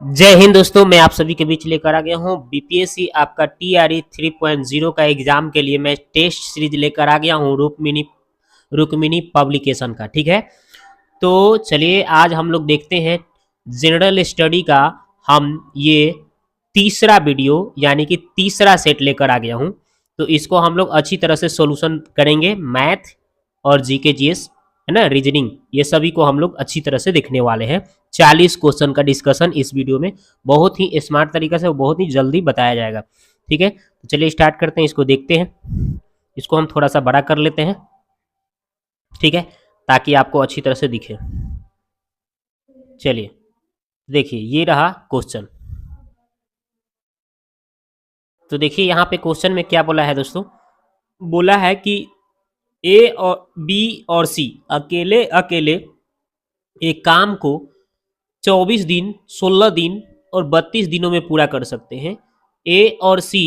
जय हिंद दोस्तों, मैं आप सभी के बीच लेकर आ गया हूं बीपीएससी आपका टीआरई 3.0 का एग्जाम के लिए मैं टेस्ट सीरीज लेकर आ गया हूं रुक्मिनी पब्लिकेशन का। ठीक है, तो चलिए आज हम लोग देखते हैं जनरल स्टडी का। हम ये तीसरा वीडियो यानी कि तीसरा सेट लेकर आ गया हूं, तो इसको हम लोग अच्छी तरह से सॉल्यूशन करेंगे। मैथ और जीके जीएस है ना, रीजनिंग, ये सभी को हम लोग अच्छी तरह से देखने वाले हैं। 40 क्वेश्चन का डिस्कशन इस वीडियो में बहुत ही स्मार्ट तरीके से, बहुत ही जल्दी बताया जाएगा। ठीक है, तो चलिए स्टार्ट करते हैं, इसको देखते हैं। इसको हम थोड़ा सा बड़ा कर लेते हैं, ठीक है, ताकि आपको अच्छी तरह से दिखे। चलिए देखिए, ये रहा क्वेश्चन। तो देखिए यहाँ पे क्वेश्चन में क्या बोला है दोस्तों, बोला है कि ए और बी और सी अकेले अकेले एक काम को 24 दिन, 16 दिन और 32 दिनों में पूरा कर सकते हैं। ए और सी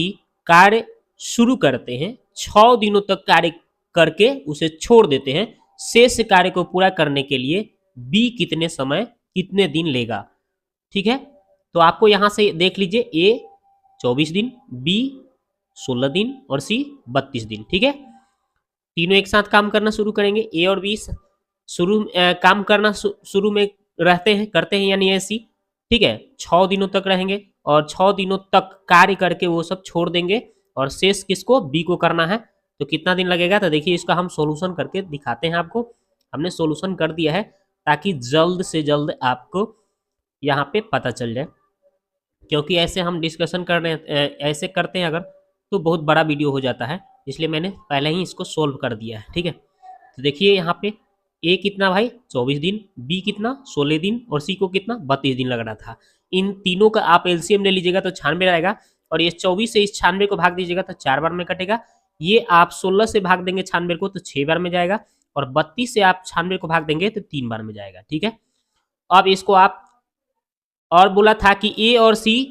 कार्य शुरू करते हैं, 6 दिनों तक कार्य करके उसे छोड़ देते हैं। शेष कार्य को पूरा करने के लिए बी कितने समय, कितने दिन लेगा। ठीक है, तो आपको यहां से देख लीजिए, ए 24 दिन, बी 16 दिन और सी 32 दिन। ठीक है, तीनों एक साथ काम करना शुरू करेंगे। ए और बी शुरू काम करना शुरू में रहते हैं, करते हैं यानी ऐसी। ठीक है, 6 दिनों तक रहेंगे और 6 दिनों तक कार्य करके वो सब छोड़ देंगे और शेष किसको, बी को करना है। तो कितना दिन लगेगा, तो देखिए इसका हम सॉल्यूशन करके दिखाते हैं आपको। हमने सॉल्यूशन कर दिया है ताकि जल्द से जल्द आपको यहाँ पे पता चल जाए, क्योंकि ऐसे हम डिस्कशन कर रहे हैं, ऐसे करते हैं अगर, तो बहुत बड़ा वीडियो हो जाता है, इसलिए मैंने पहले ही इसको सोल्व कर दिया है। ठीक है, तो देखिए यहाँ पे ए कितना भाई 24 दिन, बी कितना 16 दिन और सी को कितना 32 दिन लग रहा था। इन तीनों का आप एलसीएम ले लीजिएगा तो 96 आएगा, और ये 24 से इस 96 को भाग दीजिएगा तो 4 बार में कटेगा। ये आप 16 से भाग देंगे 96 को तो 6 बार में जाएगा, और 32 से आप 96 को भाग देंगे तो 3 बार में जाएगा। ठीक है, अब इसको आप, और बोला था कि ए और सी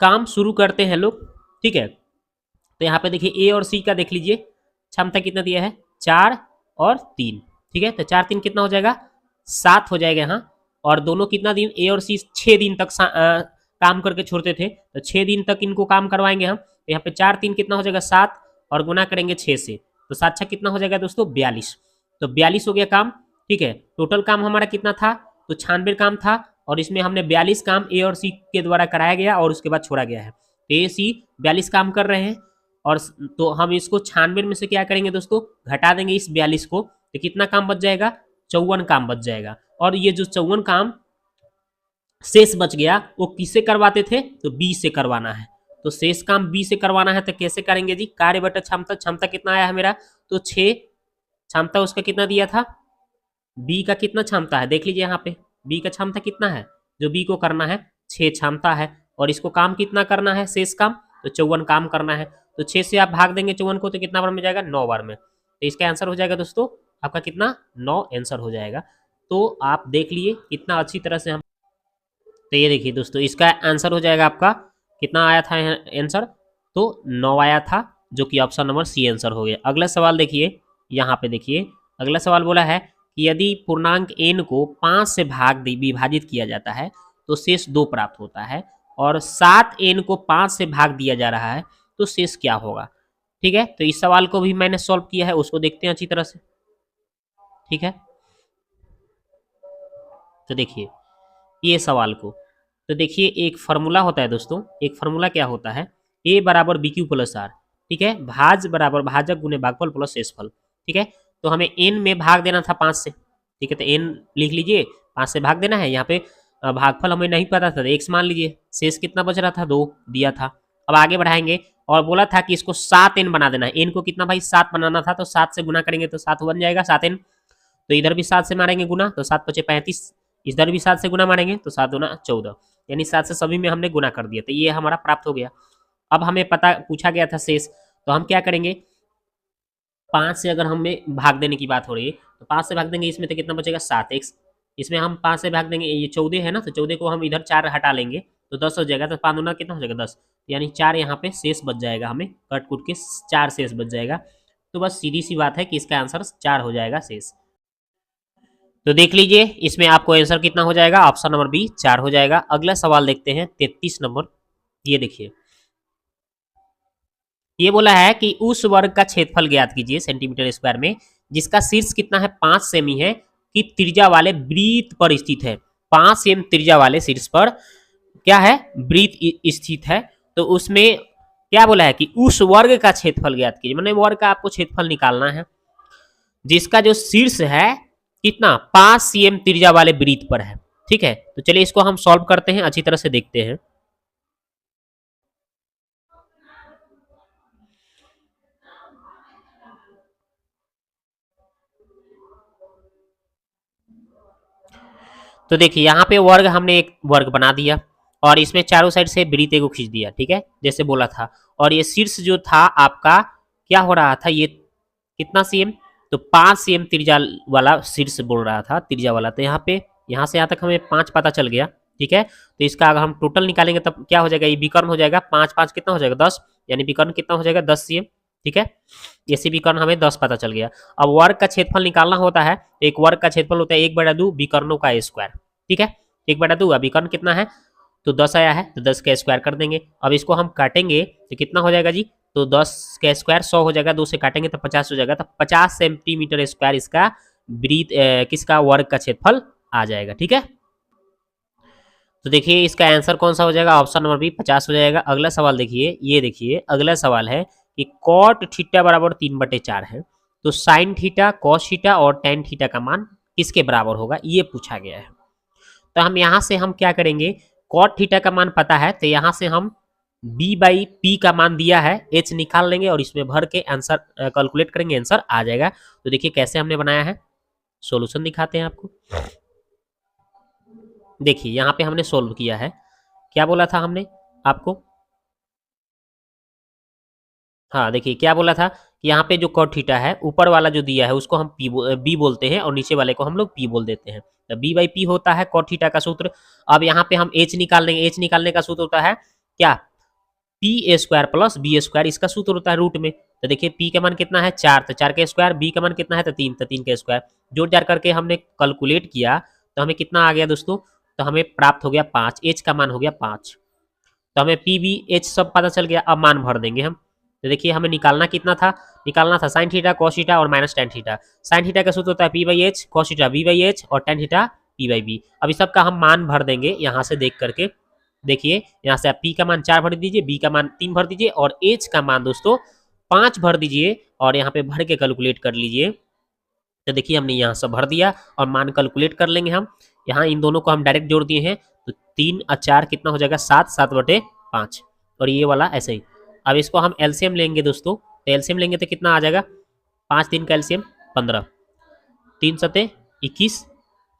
काम शुरू करते हैं लोग। ठीक है, तो यहाँ पे देखिए ए और सी का देख लीजिए, क्षमता कितना दिया है, 4 और 3। ठीक है, तो 4 3 कितना हो जाएगा, 7 हो जाएगा यहाँ। और दोनों कितना दिन, ए और सी 6 दिन तक काम करके छोड़ते थे, तो 6 दिन तक इनको काम करवाएंगे हम। तो यहाँ पे 4 3 कितना हो जाएगा 7, और गुना करेंगे 6 से, तो 7 6 कितना हो जाएगा दोस्तों 42। तो 42 हो गया काम। ठीक है, टोटल काम हमारा कितना था, तो 96 काम था, और इसमें हमने 42 काम ए और सी के द्वारा कराया गया और उसके बाद छोड़ा गया है। तो ए सी 42 काम कर रहे हैं, और तो हम इसको 96 में से क्या करेंगे दोस्तों, घटा देंगे इस 42 को, तो कितना काम बच जाएगा, 54 काम बच जाएगा। और ये जो 54 काम शेष बच गया वो किससे करवाते थे, तो बी से करवाना है। तो शेष काम बी से करवाना है, तो कैसे करेंगे जी, कार्य बटा क्षमता। क्षमता कितना आया है मेरा, तो 6, क्षमता उसका कितना दिया था, बी का कितना क्षमता है देख लीजिए यहाँ पे, बी का क्षमता कितना है, जो बी को करना है 6 क्षमता है, और इसको काम कितना करना है, शेष काम, तो 54 काम करना है। तो 6 से आप भाग देंगे 54 को, तो कितना बार में जाएगा, 9 बार में। तो इसका आंसर हो जाएगा दोस्तों आपका कितना, 9 आंसर हो जाएगा। तो आप देख लिए कितना अच्छी तरह से हम, तो ये देखिए दोस्तों इसका आंसर हो जाएगा आपका, कितना आया था आंसर, तो 9 आया था, जो कि ऑप्शन नंबर सी आंसर हो गया। अगला सवाल देखिए, यहाँ पे देखिए अगला सवाल बोला है कि यदि पूर्णांक n को 5 से विभाजित किया जाता है तो शेष 2 प्राप्त होता है, और 7 n को 5 से भाग दिया जा रहा है तो शेष क्या होगा। ठीक है, तो इस सवाल को भी मैंने सॉल्व किया है, उसको देखते हैं अच्छी तरह से। ठीक है, तो देखिए ये सवाल को, तो देखिए एक फार्मूला होता है दोस्तों, एक फार्मूला क्या होता है, a बराबर बी क्यू प्लस आर। ठीक है, भाज बराबर भाजक गुने भागफल प्लस शेषफल। ठीक है, तो हमें n में भाग देना था 5 से। ठीक है, तो n लिख लीजिए, 5 से भाग देना है। यहाँ पे भागफल हमें नहीं पता था, x मान लीजिए, शेष कितना बच रहा था, 2 दिया था। अब आगे बढ़ाएंगे, और बोला था कि इसको 7n बना देना है। n को कितना भाई 7 बनाना था, तो 7 से गुना करेंगे तो 7 बन जाएगा 7n। तो इधर भी 7 से मारेंगे गुना, तो 7 पचे 35, इधर भी 7 से गुना मारेंगे तो 7 गुना 14, यानी 7 से सभी में हमने गुना कर दिया, तो ये हमारा प्राप्त हो गया। अब हमें पता पूछा गया था शेष, तो हम क्या करेंगे, 5 से अगर हमें भाग देने की बात हो रही है तो 5 से भाग देंगे, इसमें तो कितना बचेगा 7x, इसमें हम 5 से भाग देंगे, ये 14 है ना, तो 14 को हम इधर 4 हटा लेंगे तो 10 हो जाएगा, तो 5 गुना कितना हो जाएगा 10, यानी 4 यहाँ पे शेष बच जाएगा, हमें कट कुट के 4 शेष बच जाएगा। तो बस सीधी सी बात है कि इसका आंसर 4 हो जाएगा शेष। तो देख लीजिए इसमें आपको आंसर कितना हो जाएगा, ऑप्शन नंबर बी 4 हो जाएगा। अगला सवाल देखते हैं 33 नंबर। ये देखिए, ये बोला है कि उस वर्ग का क्षेत्रफल ज्ञात कीजिए सेंटीमीटर स्क्वायर में जिसका शीर्ष कितना है 5 सेमी है कि त्रिज्या वाले वृत्त पर स्थित है। 5 सेम त्रिज्या वाले शीर्ष पर क्या है, वृत्त स्थित है। तो उसमें क्या बोला है कि उस वर्ग का क्षेत्रफल ज्ञात कीजिए, मतलब वर्ग का आपको क्षेत्रफल निकालना है जिसका जो शीर्ष है कितना 5 सीएम त्रिज्या वाले वृत्त पर है। ठीक है, तो चलिए इसको हम सॉल्व करते हैं, अच्छी तरह से देखते हैं। तो देखिए यहाँ पे वर्ग हमने एक वर्ग बना दिया और इसमें चारों साइड से वृत्त को खींच दिया, ठीक है, जैसे बोला था। और ये शीर्ष जो था आपका क्या हो रहा था, ये कितना सीएम, तो 5 सीएम त्रिज्या वाला शीर्ष बोल रहा था, त्रिज्या वाला। तो यहाँ पे यहाँ से यहाँ तक हमें 5 पता चल गया। ठीक है, तो इसका अगर हम टोटल निकालेंगे तब क्या हो जाएगा, ये विकर्ण हो जाएगा। 5 5 कितना हो जाएगा 10, यानी विकर्ण कितना हो जाएगा 10 सीएम। ठीक है, ऐसे विकर्ण हमें 10 पता चल गया। अब वर्ग का क्षेत्रफल निकालना होता है, एक वर्ग का क्षेत्रफल होता है 1/2 विकर्णों का स्क्वायर। ठीक है, 1/2 विकर्ण कितना है, तो 10 आया है, तो 10 का स्क्वायर कर देंगे। अब इसको हम काटेंगे तो कितना हो जाएगा जी, तो 10 का स्क्वायर 100 हो जाएगा, 2 से काटेंगे तो 50 हो जाएगा। तो 50 सेंटीमीटर स्क्वायर इसका वृत्त किसका वर्ग का क्षेत्रफल आ जाएगा। ठीक है, तो देखिए इसका आंसर कौन सा हो जाएगा, ऑप्शन नंबर बी 50 हो जाएगा। अगला सवाल देखिए, ये देखिए अगला सवाल है कि कॉट थीटा बराबर 3/4 है, तो साइन थीटा, कॉस थीटा और टेन थीटा का मान किसके बराबर होगा, ये पूछा गया है। तो हम यहाँ से हम क्या करेंगे, कॉट थीटा का मान पता है तो यहाँ से हम b/p का मान दिया है, h निकाल लेंगे और इसमें भर के आंसर कैलकुलेट करेंगे, आंसर आ जाएगा। तो देखिए कैसे हमने बनाया है, सॉल्यूशन दिखाते हैं आपको। देखिए यहाँ पे हमने सोल्व किया है, क्या बोला था हमने आपको, हाँ देखिए क्या बोला था कि यहाँ पे जो कॉट थीटा है ऊपर वाला जो दिया है उसको हम बी बोलते हैं और नीचे वाले को हम लोग पी बोल देते हैं। तो b/p होता है कॉट थीटा का सूत्र। अब यहाँ पे हम h निकाल लेंगे, h निकालने का सूत्र होता है क्या, P square plus B square, इसका सूत्र होता है रूट में। तो देखिए पी का मान कितना है 4, तो 4 का स्क्वायर, बी का मान कितना है तो 3, तो 3 का स्क्वायर। जोड़ जाड़ करके हमने कैलकुलेट किया तो हमें कितना आ गया दोस्तों, तो हमें प्राप्त हो गया 5, एच का मान हो गया 5। तो हमें पी बी एच सब पता चल गया। अब मान भर देंगे हम। तो देखिए हमें निकालना कितना था, निकालना था साइन थीटा, कॉस थीटा और minus tan theta. Sine theta का सूत्र होता है p/h, कॉस थीटा v/h और टेन थीटा p/b। अब इस सब का हम मान भर देंगे यहाँ से देख करके। देखिए यहाँ से आप p का मान 4 भर दीजिए, b का मान 3 भर दीजिए और h का मान दोस्तों 5 भर दीजिए और यहाँ पे भर के कैलकुलेट कर लीजिए। तो देखिए हमने यहाँ सब भर दिया और मान कैलकुलेट कर लेंगे हम। यहाँ इन दोनों को हम डायरेक्ट जोड़ दिए हैं, तो 3 और 4 कितना हो जाएगा 7, 7/5 और ये वाला ऐसे ही। अब इसको हम एलसीएम लेंगे दोस्तों, तो एलसीएम लेंगे तो कितना आ जाएगा, 5 3 का एलसीएम 15, 3 सते 21,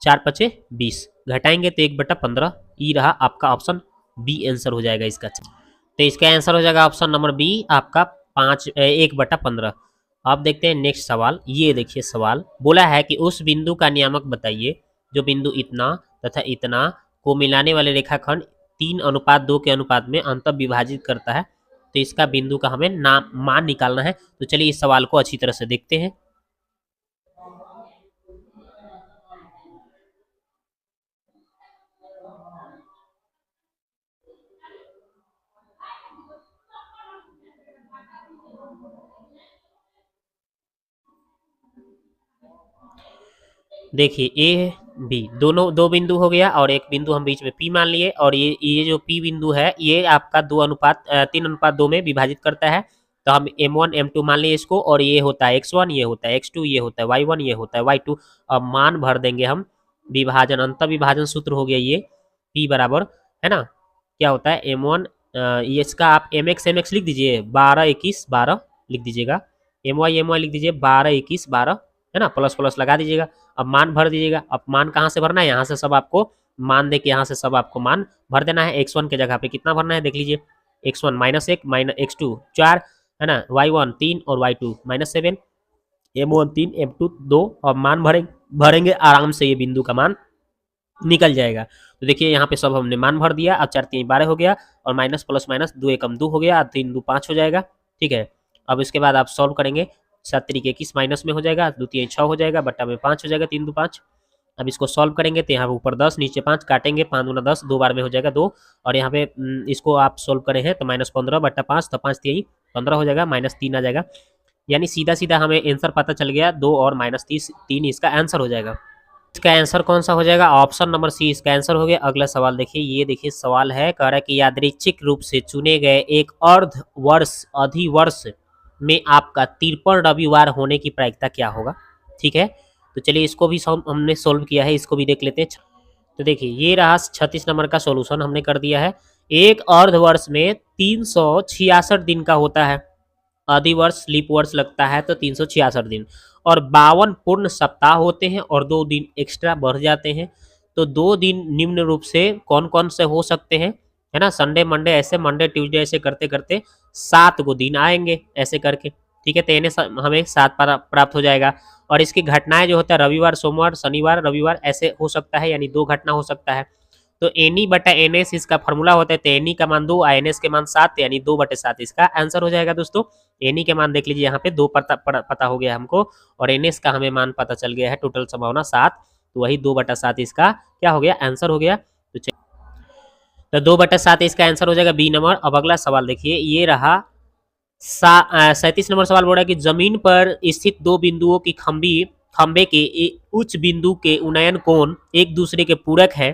4 पचे 20, घटाएंगे तो 1/15। ई रहा आपका ऑप्शन बी आंसर हो जाएगा इसका। तो इसका आंसर हो जाएगा ऑप्शन नंबर बी आपका 1/15। अब देखते हैं नेक्स्ट सवाल। ये देखिए सवाल बोला है कि उस बिंदु का नियामक बताइए जो बिंदु इतना तथा इतना को मिलाने वाले रेखाखंड 3:2 के अनुपात में अंत विभाजित करता है। तो इसका बिंदु का हमें नाम मान निकालना है। तो चलिए इस सवाल को अच्छी तरह से देखते हैं। देखिए ए बी दोनों दो बिंदु हो गया और एक बिंदु हम बीच में पी मान लिए और ये जो पी बिंदु है ये आपका 3:2 में विभाजित करता है। तो हम m1 m2 मान लिए इसको और ये होता है x1, ये होता है x2, ये होता है y1, ये होता है y2। अब मान भर देंगे हम, विभाजन अंत विभाजन सूत्र हो गया ये p बराबर है ना, क्या होता है m1, ये इसका आप mx लिख दीजिए 12 21 12 लिख दीजिएगा, my लिख दीजिए 12 21 12 है ना, प्लस प्लस लगा दीजिएगा। अब मान भर दीजिएगा। अब मान कहाँ से भरना है, यहाँ से सब आपको मान दे के यहाँ से सब आपको मान भर देना है। x1 के जगह पे कितना भरना है देख लीजिए, x1 -1 -x2 4 है ना, y1 3 और y2 -7, m1 3 m2 2। और मान भरेंगे आराम से ये बिंदु का मान निकल जाएगा। तो देखिए यहाँ पे सब हमने मान भर दिया। अब 4 3 12 हो गया और माइनस प्लस माइनस 2 एकम 2 हो गया, 3 2 5 हो जाएगा। ठीक है, अब इसके बाद आप सॉल्व करेंगे, 7 3 21 माइनस में हो जाएगा, 2 3 6 हो जाएगा, बट्टा में 5 हो जाएगा, 3 2 5। अब इसको सॉल्व करेंगे तो यहाँ पे ऊपर 10 नीचे 5 काटेंगे, 5 दूना 10, 2 बार में हो जाएगा 2। और यहाँ पे इसको आप सोल्व करें हैं तो -15/5, तो 5 3 15 हो जाएगा, -3 आ जाएगा। यानी सीधा सीधा हमें आंसर पता चल गया, 2 और -3 इसका आंसर हो जाएगा। इसका आंसर कौन सा हो जाएगा? ऑप्शन नंबर सी इसका आंसर हो गया। अगला सवाल देखिए, ये देखिए सवाल है, कह रहा है कि यादृच्छिक रूप से चुने गए एक अर्ध वर्ष अधिवर्ष में आपका 53 रविवार होने की प्रायिकता क्या होगा? ठीक है, तो चलिए इसको भी हमने सोल्व किया है, इसको भी देख लेते हैं। तो देखिए ये रहा 36 नंबर का सॉल्यूशन हमने कर दिया है। एक अर्धवर्ष में 366 दिन का होता है, अधिवर्ष लीप वर्ष लगता है तो 366 दिन, और 52 पूर्ण सप्ताह होते हैं और 2 दिन एक्स्ट्रा बढ़ जाते हैं। तो 2 दिन निम्न रूप से कौन कौन से हो सकते हैं, है ना? संडे मंडे, ऐसे मंडे ट्यूसडे ऐसे करते करते 7 गो दिन आएंगे ऐसे करके। ठीक है, तो इन्हें हमें 7 प्राप्त हो जाएगा। और इसकी घटनाएं जो होता है रविवार सोमवार शनिवार रविवार ऐसे हो सकता है, यानी 2 घटना हो सकता है। तो एनी बटा एन एस इसका फॉर्मूला होता है, तो एनी का मान 2 और एन एस के मान 7, यानी 2/7 इसका आंसर हो जाएगा दोस्तों। एनी के मान देख लीजिए यहाँ पे 2 पता हो गया हमको, और एन एस का हमें मान पता चल गया है, टोटल संभावना 7, तो वही 2/7 इसका क्या हो गया? आंसर हो गया। तो 2/7 इसका आंसर हो जाएगा बी नंबर। अब अगला सवाल देखिए, ये रहा 37 नंबर सवाल बोल रहा है कि जमीन पर स्थित 2 बिंदुओं की खंबे के उच्च बिंदु के उन्नयन कोण एक दूसरे के पूरक है।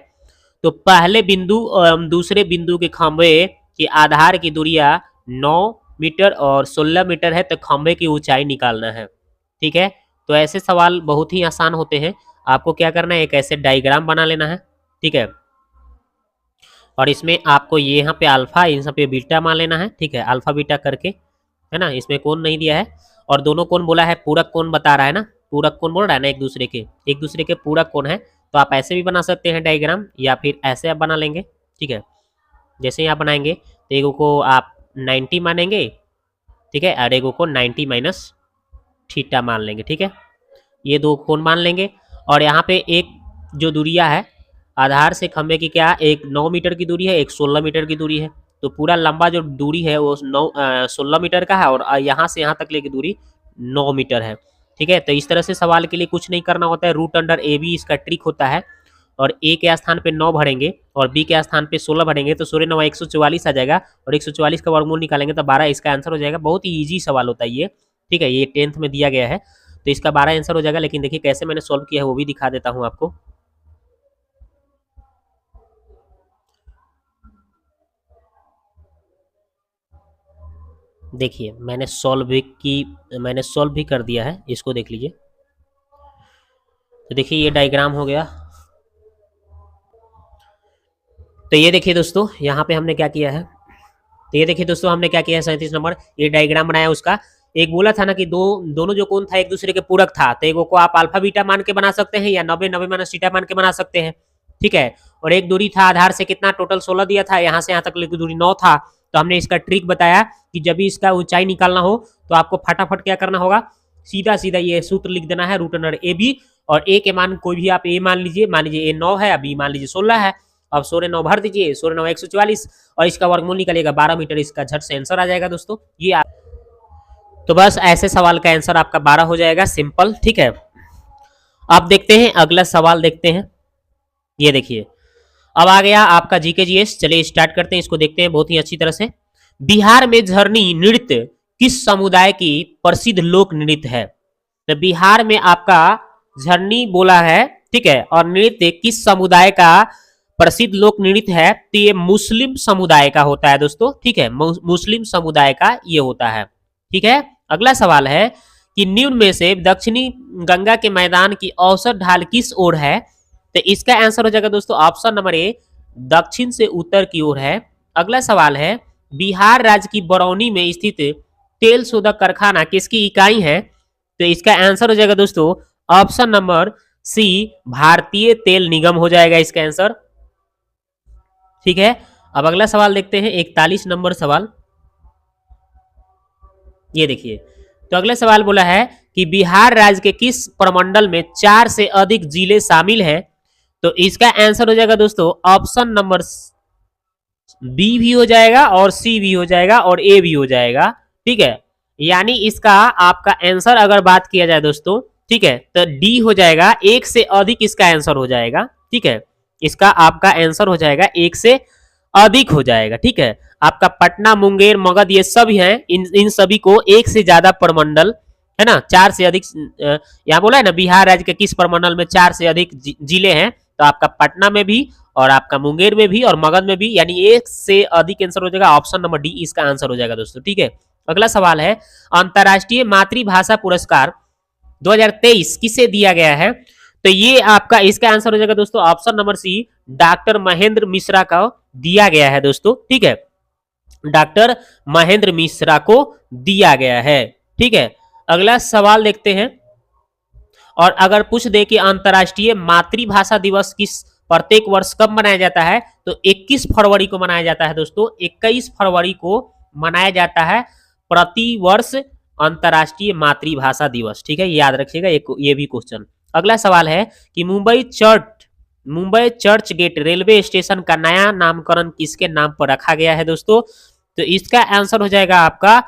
तो पहले बिंदु और दूसरे बिंदु के खंबे के आधार की दूरियां 9 मीटर और 16 मीटर है, तो खंबे की ऊंचाई निकालना है। ठीक है, तो ऐसे सवाल बहुत ही आसान होते हैं। आपको क्या करना है, एक ऐसे डायग्राम बना लेना है। ठीक है, और इसमें आपको ये यहाँ पे अल्फा यहाँ पे बीटा मान लेना है। ठीक है, अल्फा बीटा करके, है ना? इसमें कोण नहीं दिया है, और दोनों कोण बोला है, पूरक कोण बता रहा है ना, पूरक कोण बोल रहा है ना, एक दूसरे के पूरक कोण है। तो आप ऐसे भी बना सकते हैं डायग्राम, या फिर ऐसे आप बना लेंगे। ठीक है, जैसे ही आप बनाएंगे तो एगो को आप 90 मानेंगे, ठीक है, और एगो को 90 माइनस थीटा मान लेंगे। ठीक है, ये 2 कोण मान लेंगे। और यहाँ पे एक जो दूरिया है आधार से खंबे की, क्या एक 9 मीटर की दूरी है, एक 16 मीटर की दूरी है। तो पूरा लंबा जो दूरी है वो 16 मीटर का है, और यहाँ से यहाँ तक लेके दूरी 9 मीटर है। ठीक है, तो इस तरह से सवाल के लिए कुछ नहीं करना होता है, रूट अंडर ए बी इसका ट्रिक होता है। और ए के स्थान पे 9 भरेंगे और बी के स्थान पे 16 भरेंगे, तो 16 9 144 आ जाएगा, और 144 का वर्गमूल निकालेंगे तो 12 इसका आंसर हो जाएगा। बहुत ही ईजी सवाल होता है ये। ठीक है, ये 10th में दिया गया है, तो इसका 12 आंसर हो जाएगा। लेकिन देखिए कैसे मैंने सॉल्व किया है वो भी दिखा देता हूँ आपको। देखिए मैंने सॉल्व भी कर दिया है, इसको देख लीजिए। तो देखिए ये डायग्राम हो गया। तो ये देखिए दोस्तों, यहाँ पे हमने क्या किया है, तो ये देखिए दोस्तों हमने क्या किया है, 37 नंबर ये डायग्राम बनाया उसका। एक बोला था ना कि दोनों जो कोण था एक दूसरे के पूरक था, तो एगो को आप अल्फा बीटा मान के बना सकते हैं, या 90 90 माइनस थीटा मान के बना सकते हैं। ठीक है, और एक दूरी था आधार से कितना, टोटल 16 दिया था, यहाँ से यहाँ तक दूरी 9 था। तो हमने इसका ट्रिक बताया कि जब भी इसका ऊंचाई निकालना हो तो आपको फटाफट क्या करना होगा, सीधा सीधा ये सूत्र लिख देना है, रूट अंडर ए बी, और ए के मान कोई भी आप ए मान लीजिए ए 9 है, बी मान लीजिए 16 है। अब 16 9 भर दीजिए, 16 9 144, और इसका वर्गमूल निकलेगा 12 मीटर, इसका झट से आंसर आ जाएगा दोस्तों। ये तो बस ऐसे सवाल का आंसर आपका 12 हो जाएगा, सिंपल। ठीक है, अब देखते हैं अगला सवाल, देखते हैं। ये देखिए अब आ गया आपका जीके जीएस। चलिए स्टार्ट करते हैं, इसको देखते हैं बहुत ही अच्छी तरह से। बिहार में झरनी नृत्य किस समुदाय की प्रसिद्ध लोक नृत्य है? तो बिहार में आपका झरनी बोला है, ठीक है, और नृत्य किस समुदाय का प्रसिद्ध लोक नृत्य है? तो ये मुस्लिम समुदाय का होता है दोस्तों। ठीक है, मुस्लिम समुदाय का ये होता है। ठीक है, अगला सवाल है कि निम्न में से दक्षिणी गंगा के मैदान की औसत ढाल किस ओर है? तो इसका आंसर हो जाएगा दोस्तों ऑप्शन नंबर ए, दक्षिण से उत्तर की ओर है। अगला सवाल है, बिहार राज्य की बरौनी में स्थित तेल शोधक कारखाना किसकी इकाई है? तो इसका आंसर हो जाएगा दोस्तों ऑप्शन नंबर सी, भारतीय तेल निगम हो जाएगा इसका आंसर। ठीक है, अब अगला सवाल देखते हैं, 41 नंबर सवाल। ये देखिए, तो अगला सवाल बोला है कि बिहार राज्य के किस प्रमंडल में 4 से अधिक जिले शामिल हैं? तो इसका आंसर हो जाएगा दोस्तों ऑप्शन नंबर बी भी हो जाएगा, और सी भी हो जाएगा, और ए भी हो जाएगा। ठीक है, यानी इसका आपका आंसर अगर बात किया जाए दोस्तों, ठीक है, तो डी हो जाएगा, एक से अधिक इसका आंसर हो जाएगा। ठीक है, इसका आपका आंसर हो जाएगा एक से अधिक हो जाएगा। ठीक है, आपका पटना, मुंगेर, मगध ये सब हैं, इन सभी को एक से ज्यादा प्रमंडल है ना, चार से अधिक यहाँ बोला है ना बिहार राज्य के किस प्रमंडल में चार से अधिक जिले हैं, तो आपका पटना में भी और आपका मुंगेर में भी और मगध में भी, यानी एक से अधिक आंसर हो जाएगा। ऑप्शन नंबर डी इसका आंसर हो जाएगा दोस्तों। ठीक है, अगला सवाल है, अंतर्राष्ट्रीय मातृभाषा पुरस्कार 2023 किसे दिया गया है? तो ये आपका इसका आंसर हो जाएगा दोस्तों option number C, doctor Mahendra Mishra का दिया गया है दोस्तों। ठीक है, डॉक्टर महेंद्र मिश्रा को दिया गया है। ठीक है, अगला सवाल देखते हैं, और अगर पूछ दे कि अंतर्राष्ट्रीय मातृभाषा दिवस किस प्रत्येक वर्ष कब मनाया जाता है, तो 21 फरवरी को मनाया जाता है दोस्तों। 21 फरवरी को मनाया जाता है प्रति वर्ष अंतर्राष्ट्रीय मातृभाषा दिवस। ठीक है, याद रखिएगा ये भी क्वेश्चन। अगला सवाल है कि Mumbai Churchgate railway station का नया नामकरण किसके नाम पर रखा गया है दोस्तों? तो इसका आंसर हो जाएगा आपका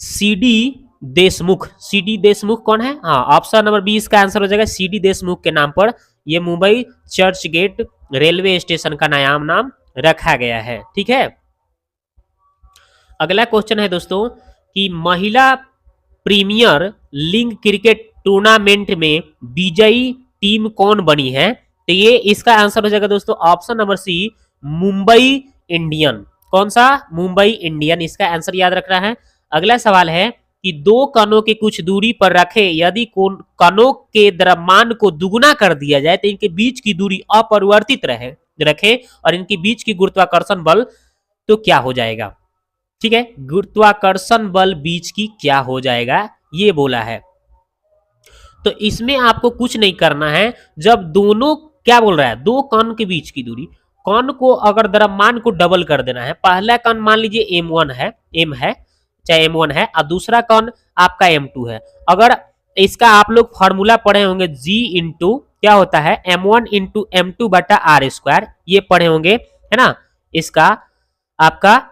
सीडी देशमुख। सीडी देशमुख कौन है? हाँ, ऑप्शन नंबर बी इसका आंसर हो जाएगा सीडी देशमुख के नाम पर ये Mumbai Churchgate railway station का नया नाम रखा गया है। ठीक है, अगला क्वेश्चन है दोस्तों कि महिला प्रीमियर लीग क्रिकेट टूर्नामेंट में विजयी टीम कौन बनी है? तो ये इसका आंसर हो जाएगा दोस्तों option number C, Mumbai Indian. कौन सा? मुंबई इंडियन, इसका आंसर याद रखना है। अगला सवाल है कि दो कणों के कुछ दूरी पर रखे यदि कणों के द्रव्यमान को दुगुना कर दिया जाए तो इनके बीच की दूरी अपरिवर्तित रखे और इनके बीच की गुरुत्वाकर्षण बल तो क्या हो जाएगा? ठीक है, गुरुत्वाकर्षण बल बीच की क्या हो जाएगा ये बोला है। तो इसमें आपको कुछ नहीं करना है, जब दोनों क्या बोल रहा है, दो कण के बीच की दूरी, कण को अगर द्रव्यमान को डबल कर देना है, पहला कण मान लीजिए m1 है, m है चाहे m1 है और दूसरा कण आपका m2 है। अगर इसका आप लोग फॉर्मूला पढ़े होंगे g इंटू क्या होता है m1 इंटू m2 बटा आर स्क्वायर, ये पढ़े होंगे है ना। इसका आपका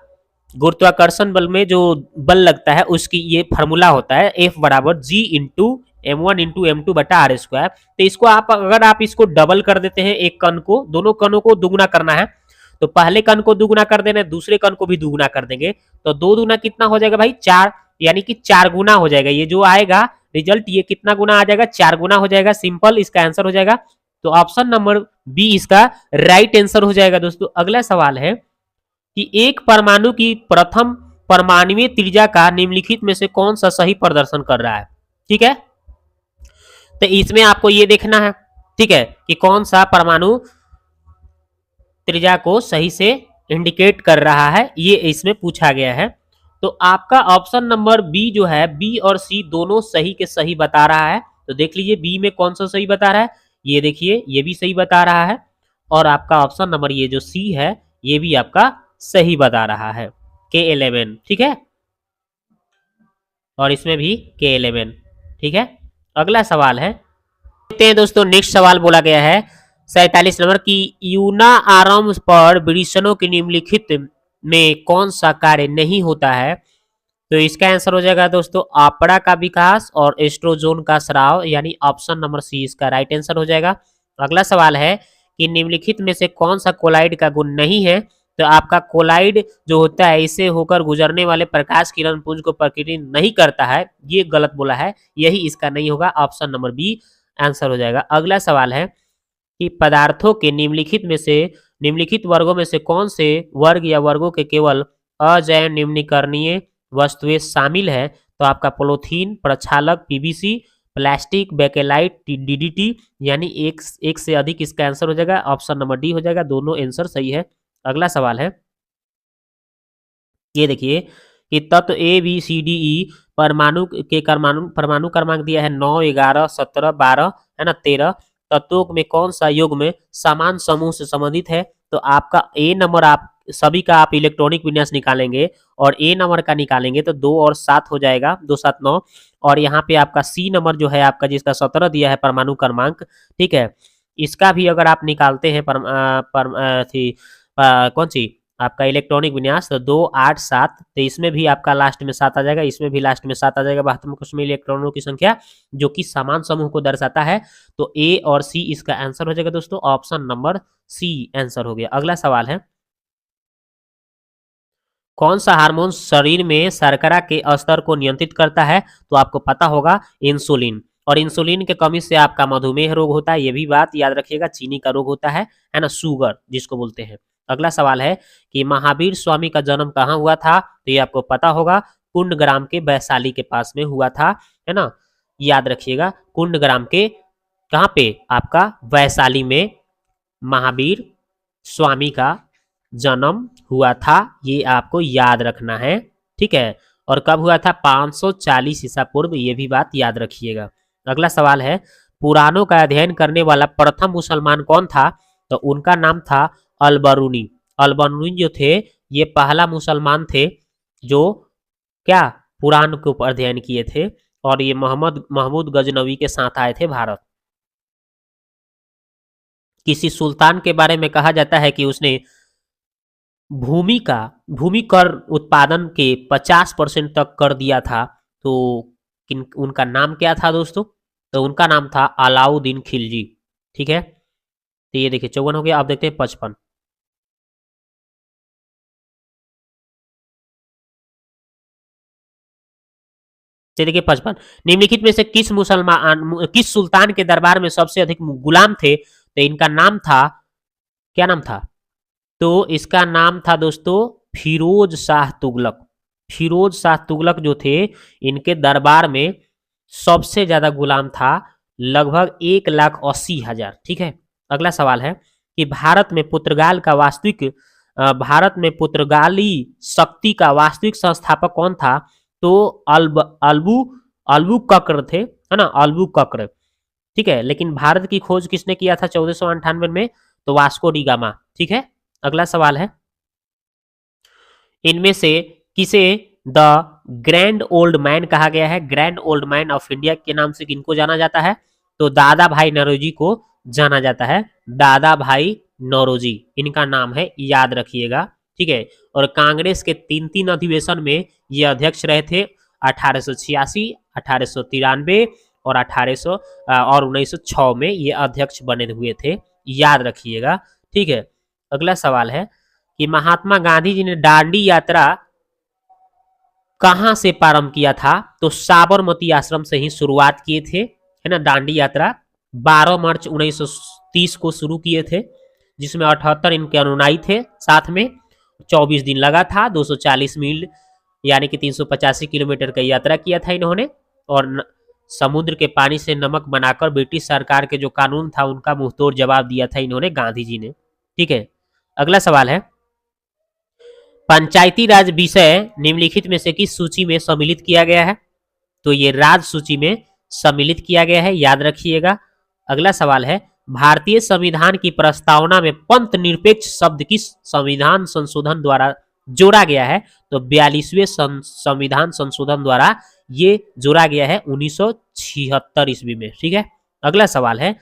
गुरुत्वाकर्षण बल में जो बल लगता है उसकी ये फार्मूला होता है F बराबर G into m1 into m2 बटा आर स्क्वायर। तो इसको आप अगर आप इसको डबल कर देते हैं, एक कण को, दोनों कणों को दुगुना करना है, तो पहले कण को दुगुना कर देना है, दूसरे कण को भी दुगुना कर देंगे, तो दो दुना कितना हो जाएगा भाई? 4, यानी कि 4 गुना हो जाएगा। ये जो आएगा रिजल्ट ये कितना गुना आ जाएगा? 4 गुना हो जाएगा। सिंपल इसका आंसर हो जाएगा। तो ऑप्शन नंबर बी इसका राइट आंसर हो जाएगा दोस्तों। अगला सवाल है कि एक परमाणु की प्रथम परमाणुीय त्रिज्या का निम्नलिखित में से कौन सा सही प्रदर्शन कर रहा है? ठीक है, तो इसमें आपको ये देखना है, ठीक है, कि कौन सा परमाणु त्रिज्या को सही से इंडिकेट कर रहा है, ये इसमें पूछा गया है। तो आपका ऑप्शन नंबर बी जो है, बी और सी दोनों सही के सही बता रहा है। तो देख लीजिए बी में कौन सा सही बता रहा है, ये देखिए ये भी सही बता रहा है, और आपका ऑप्शन नंबर ये जो सी है ये भी आपका सही बता रहा है, K11। ठीक है, और इसमें भी K11। ठीक है, अगला सवाल है, देखते हैं दोस्तों। नेक्स्ट सवाल बोला गया है 47 नंबर की यूना आरम पर वृषणों की निम्नलिखित में कौन सा कार्य नहीं होता है? तो इसका आंसर हो जाएगा दोस्तों आपड़ा का विकास और एस्ट्रोजोन का स्राव, यानी ऑप्शन नंबर सी इसका राइट आंसर हो जाएगा। अगला सवाल है कि निम्नलिखित में से कौन सा कोलाइड का गुण नहीं है? तो आपका कोलाइड जो होता है इसे होकर गुजरने वाले प्रकाश किरण पुंज को प्रकृति नहीं करता है, ये गलत बोला है, यही इसका नहीं होगा, ऑप्शन नंबर बी आंसर हो जाएगा। अगला सवाल है कि पदार्थों के निम्नलिखित वर्गों में से कौन से वर्ग या वर्गों के केवल अजैव निम्नीकरणीय वस्तुएं शामिल है? तो आपका पॉलीथीन, प्रक्षालक, पीवीसी, प्लास्टिक, बेकेलाइट, डीडीटी, यानी एक से अधिक इसका आंसर हो जाएगा, ऑप्शन नंबर डी हो जाएगा। दोनों आंसर सही है। अगला सवाल है, ये देखिए कि तत्व A B C D E परमाणु क्रमांक दिया है 9, 11, 17, 12 है ना, 13 तत्वों में कौन सा युग्म समान समूह से संबंधित है? तो आपका ए नंबर, आप सभी का आप इलेक्ट्रॉनिक विन्यास निकालेंगे और ए नंबर का निकालेंगे तो 2 और 7 हो जाएगा, 2 7 9। और यहाँ पे आपका सी नंबर जो है आपका जिसका 17 दिया है परमाणु क्रमांक, ठीक है, इसका भी अगर आप निकालते हैं कौन सी आपका इलेक्ट्रॉनिक विन्यास, तो 2 8 7, तो इसमें भी आपका लास्ट में 7 आ जाएगा, इसमें भी लास्ट में 7 आ जाएगा 72 कोश में इलेक्ट्रॉनों की संख्या जो कि समान समूह को दर्शाता है। तो ए और सी इसका आंसर हो जाएगा दोस्तों, ऑप्शन नंबर सी आंसर हो गया। अगला सवाल है, कौन सा हार्मोन शरीर में शर्करा के स्तर को नियंत्रित करता है? तो आपको पता होगा इंसुलिन, और इंसुलिन के कमी से आपका मधुमेह रोग होता है, ये भी बात याद रखिएगा, चीनी का रोग होता है ना, शुगर जिसको बोलते हैं। अगला सवाल है कि महावीर स्वामी का जन्म कहाँ हुआ था? तो ये आपको पता होगा, कुंडग्राम के वैशाली के पास में हुआ था, है ना, याद रखिएगा, कुंडग्राम के कहाँ पे? आपका वैशाली में महावीर स्वामी का जन्म हुआ था, ये आपको याद रखना है, ठीक है। और कब हुआ था? 540 ईसा पूर्व, ये भी बात याद रखिएगा। अगला सवाल है, पुराणों का अध्ययन करने वाला प्रथम मुसलमान कौन था? तो उनका नाम था अलबरूनी। अलबरूनी जो थे ये पहला मुसलमान थे जो क्या पुराण के ऊपर अध्ययन किए थे, और ये महमूद गजनवी के साथ आए थे भारत। किसी सुल्तान के बारे में कहा जाता है कि उसने भूमि कर उत्पादन के 50% तक कर दिया था, तो उनका नाम क्या था दोस्तों? तो उनका नाम था अलाउद्दीन खिलजी, ठीक है। तो ये देखिए 54 हो गया, आप देखते हैं 55। देखिए 55, निम्नलिखित में से किस सुल्तान के दरबार में सबसे अधिक गुलाम थे? तो इनका नाम था, क्या नाम था? तो इसका नाम था दोस्तों फिरोज शाह तुगलक। फिरोज शाह तुगलक जो थे, इनके दरबार में सबसे ज्यादा गुलाम था, लगभग 1,80,000, ठीक है। अगला सवाल है कि भारत में पुर्तगाली शक्ति का वास्तविक संस्थापक कौन था? तो अल्बू कक्र थे, है ना, अल्बू कक्र, ठीक है। लेकिन भारत की खोज किसने किया था 1498 में? तो वास्को डी गामा, ठीक है। अगला सवाल है, इनमें से किसे द ग्रैंड ओल्ड मैन कहा गया है? Grand old man of India के नाम से किनको जाना जाता है? तो दादा भाई नौरोजी को जाना जाता है, दादा भाई नौरोजी इनका नाम है, याद रखिएगा, ठीक है। और कांग्रेस के 3 अधिवेशन में ये अध्यक्ष रहे थे, 1886, 1893 और 1800 और 1906 में ये अध्यक्ष बने हुए थे, याद रखिएगा, ठीक है। अगला सवाल है कि महात्मा गांधी जी ने दांडी यात्रा कहां से प्रारंभ किया था? तो साबरमती आश्रम से ही शुरुआत किए थे, है ना। दांडी यात्रा 12 मार्च 1930 को शुरू किए थे, जिसमें 78 इनके अनुयायी थे, साथ में 24 दिन लगा था, 240 मील यानी कि 385 किलोमीटर का यात्रा किया था इन्होंने, और समुद्र के पानी से नमक बनाकर ब्रिटिश सरकार के जो कानून था उनका मुंहतोड़ जवाब दिया था इन्होंने, गांधी जी ने, ठीक है। अगला सवाल है, पंचायती राज विषय निम्नलिखित में से किस सूची में सम्मिलित किया गया है? तो ये राज सूची में सम्मिलित किया गया है, याद रखिएगा। अगला सवाल है, भारतीय संविधान की प्रस्तावना में पंथ निरपेक्ष शब्द किस संविधान संशोधन द्वारा जोड़ा गया है? तो 42वें संविधान संशोधन द्वारा ये जोड़ा गया है 1976 ईस्वी में, ठीक है। अगला सवाल है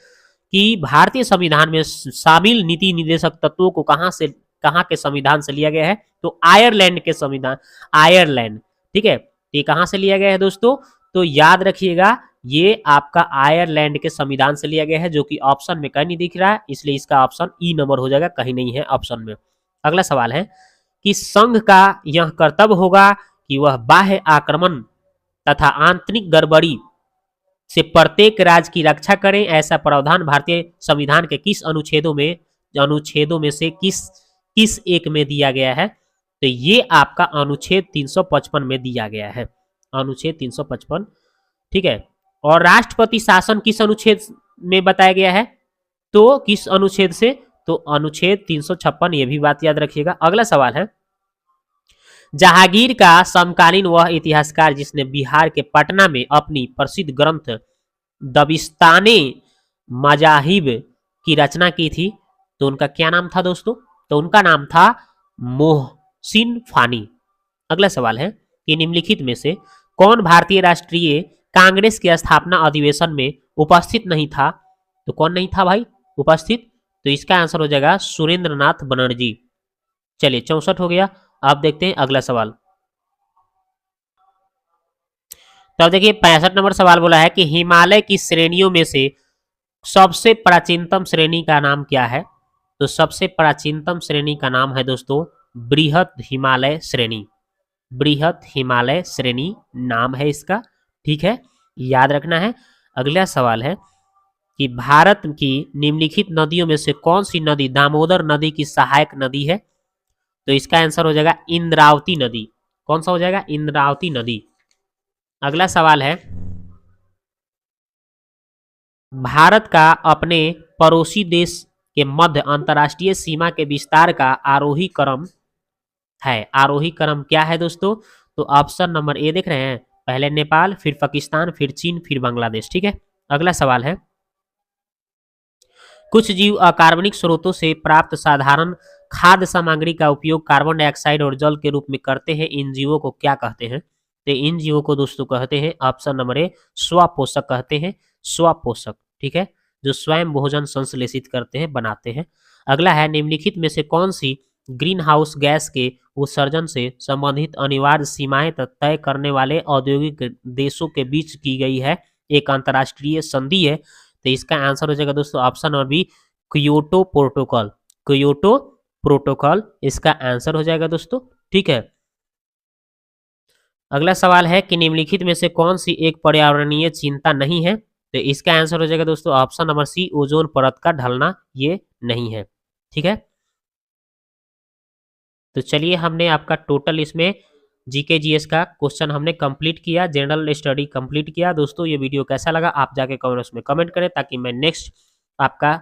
कि भारतीय संविधान में शामिल नीति निर्देशक तत्वों को कहां के संविधान से लिया गया है? तो आयरलैंड के संविधान, आयरलैंड, ठीक है। ये कहां से लिया गया है दोस्तों? तो याद रखिएगा, ये आपका आयरलैंड के संविधान से लिया गया है, जो कि ऑप्शन में कहीं नहीं दिख रहा है, इसलिए इसका ऑप्शन ई नंबर हो जाएगा, कहीं नहीं है ऑप्शन में। अगला सवाल है कि संघ का यह कर्तव्य होगा कि वह बाह्य आक्रमण तथा आंतरिक गड़बड़ी से प्रत्येक राज्य की रक्षा करें, ऐसा प्रावधान भारतीय संविधान के किस अनुच्छेदों में से किस एक में दिया गया है? तो ये आपका अनुच्छेद 355 में दिया गया है, अनुच्छेद 355, ठीक है। और राष्ट्रपति शासन किस अनुच्छेद में बताया गया है? तो किस अनुच्छेद से? तो अनुच्छेद 356, ये भी बात याद रखिएगा। अगला सवाल है, जहांगीर का समकालीन वह इतिहासकार जिसने बिहार के पटना में अपनी प्रसिद्ध ग्रंथ दबिस्ताने मजाहिब की रचना की थी, तो उनका क्या नाम था दोस्तों? तो उनका नाम था मोहसिन फानी। अगला सवाल है कि निम्नलिखित में से कौन भारतीय राष्ट्रीय कांग्रेस के स्थापना अधिवेशन में उपस्थित नहीं था? तो कौन नहीं था भाई उपस्थित? तो इसका आंसर हो जाएगा सुरेंद्र नाथ बनर्जी, चलिए 64 हो गया। अब देखते हैं अगला सवाल। तो अब देखिए 65 नंबर सवाल बोला है कि हिमालय की श्रेणियों में से सबसे प्राचीनतम श्रेणी का नाम क्या है? तो सबसे प्राचीनतम श्रेणी का नाम है दोस्तों बृहत हिमालय श्रेणी। बृहत हिमालय श्रेणी नाम है इसका, ठीक है, याद रखना है। अगला सवाल है कि भारत की निम्नलिखित नदियों में से कौन सी नदी दामोदर नदी की सहायक नदी है? तो इसका आंसर हो जाएगा इंद्रावती नदी। कौन सा हो जाएगा? इंद्रावती नदी। अगला सवाल है, भारत का अपने पड़ोसी देश के मध्य अंतर्राष्ट्रीय सीमा के विस्तार का आरोही क्रम है। आरोही क्रम क्या है दोस्तों? तो ऑप्शन नंबर ए देख रहे हैं, पहले नेपाल, फिर पाकिस्तान, फिर चीन, फिर बांग्लादेश, ठीक है। अगला सवाल है, कुछ जीव अकार्बनिक स्रोतों से प्राप्त साधारण खाद्य सामग्री का उपयोग कार्बन डाइऑक्साइड और जल के रूप में करते हैं। इन जीवों को क्या कहते हैं? तो इन जीवों को दोस्तों कहते हैं ऑप्शन नंबर ए स्वपोषक कहते हैं। स्वपोषक, ठीक है, जो स्वयं भोजन संश्लेषित करते हैं, बनाते हैं। अगला है, निम्नलिखित में से कौन सी ग्रीन हाउस गैस के उत्सर्जन से संबंधित अनिवार्य सीमाएं तय करने वाले औद्योगिक देशों के बीच की गई है एक अंतर्राष्ट्रीय संधि है? तो इसका आंसर हो जाएगा दोस्तों option number B Kyoto Protocol. Kyoto Protocol इसका आंसर हो जाएगा दोस्तों, ठीक है। अगला सवाल है कि निम्नलिखित में से कौन सी एक पर्यावरणीय चिंता नहीं है? तो इसका आंसर हो जाएगा दोस्तों ऑप्शन नंबर सी ओजोन परत का ढलना, ये नहीं है, ठीक है। तो चलिए हमने आपका टोटल इसमें जीके जीएस का क्वेश्चन हमने कंप्लीट किया, जनरल स्टडी कंप्लीट किया। दोस्तों ये वीडियो कैसा लगा आप जाके कमेंट्स में कमेंट करें, ताकि मैं नेक्स्ट आपका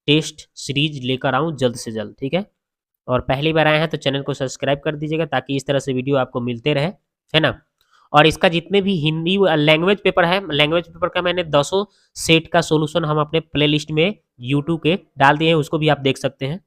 टेस्ट सीरीज लेकर आऊँ जल्द से जल्द, ठीक है। और पहली बार आए हैं तो चैनल को सब्सक्राइब कर दीजिएगा, ताकि इस तरह से वीडियो आपको मिलते रहे, है ना। और इसका जितने भी हिंदी लैंग्वेज पेपर है, लैंग्वेज पेपर का मैंने 10 सेट का सोल्यूशन हम अपने प्लेलिस्ट में यूट्यूब के डाल दिए हैं, उसको भी आप देख सकते हैं।